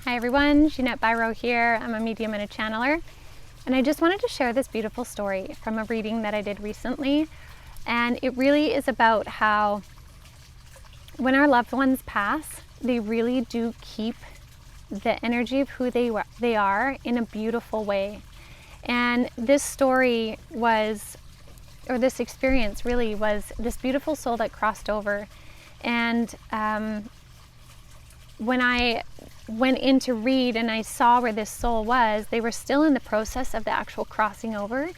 Hi everyone, Jeanette Byro here. I'm a medium and a channeler, and I just wanted to share this beautiful story from a reading that I did recently. And it really is about how when our loved ones pass, they really do keep the energy of who they are in a beautiful way. And this story was, or this experience really was, this beautiful soul that crossed over. And when I went in to read and I saw where this soul was, they were still in the process of the actual crossing over.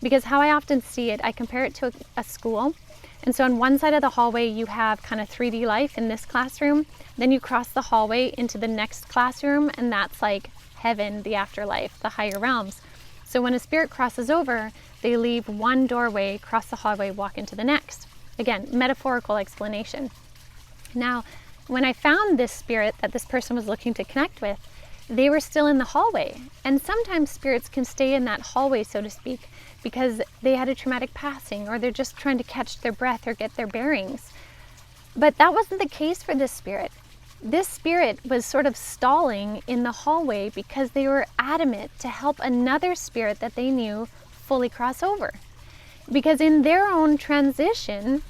Because how I often see it, I compare it to a school. And so on one side of the hallway, you have kind of 3D life in this classroom. Then you cross the hallway into the next classroom, and that's like heaven, the afterlife, the higher realms. So when a spirit crosses over, they leave one doorway, cross the hallway, walk into the next. Again, metaphorical explanation. Now, when I found this spirit that this person was looking to connect with, they were still in the hallway. And sometimes spirits can stay in that hallway, so to speak, because they had a traumatic passing, or they're just trying to catch their breath or get their bearings. But that wasn't the case for this spirit. This spirit was sort of stalling in the hallway because they were adamant to help another spirit that they knew fully cross over. Because in their own transition,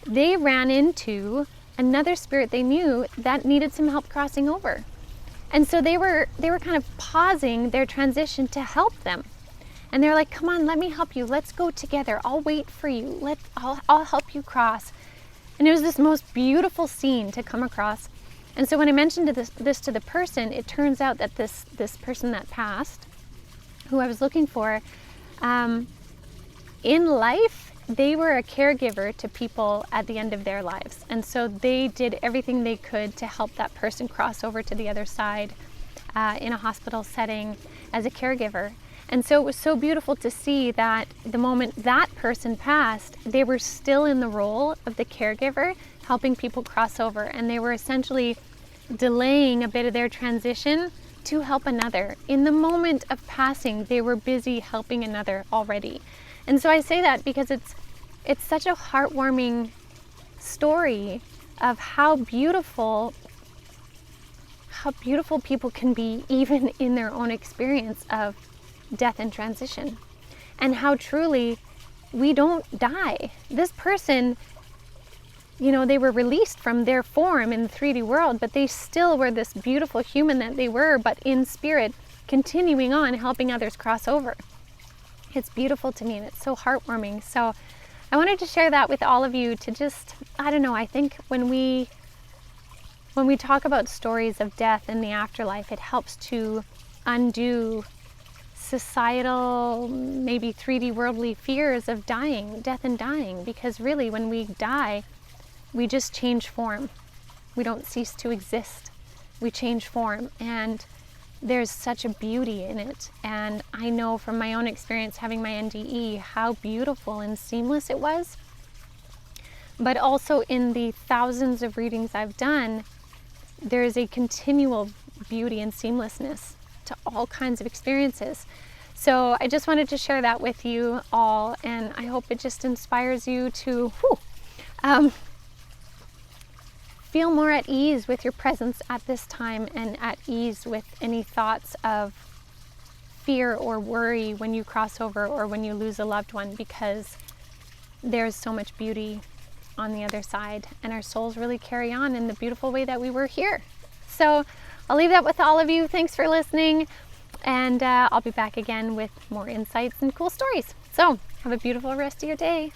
they ran into another spirit they knew that needed some help crossing over. And so they were kind of pausing their transition to help them. And they're like, come on, let me help you. Let's go together. I'll wait for you. I'll help you cross. And it was this most beautiful scene to come across. And so when I mentioned this to the person, it turns out that this person that passed, who I was looking for, in life, they were a caregiver to people at the end of their lives. And so they did everything they could to help that person cross over to the other side in a hospital setting as a caregiver. And so it was so beautiful to see that the moment that person passed, they were still in the role of the caregiver, helping people cross over. And they were essentially delaying a bit of their transition to help another. In the moment of passing, they were busy helping another already. And so I say that because it's such a heartwarming story of how beautiful people can be, even in their own experience of death and transition, and how truly we don't die. This person, they were released from their form in the 3D world, but they still were this beautiful human that they were, but in spirit, continuing on helping others cross over. It's beautiful to me, and it's so heartwarming. So I wanted to share that with all of you to just, I think when we talk about stories of death and the afterlife, it helps to undo societal, maybe 3D worldly fears of dying, death and dying, because really when we die, we just change form. We don't cease to exist. We change form, and there's such a beauty in it. And I know from my own experience having my NDE how beautiful and seamless it was. But also in the thousands of readings I've done, there is a continual beauty and seamlessness to all kinds of experiences. So I just wanted to share that with you all, and I hope it just inspires you to feel more at ease with your presence at this time, and at ease with any thoughts of fear or worry when you cross over or when you lose a loved one, because there's so much beauty on the other side, and our souls really carry on in the beautiful way that we were here. So I'll leave that with all of you. Thanks for listening, and I'll be back again with more insights and cool stories. So have a beautiful rest of your day.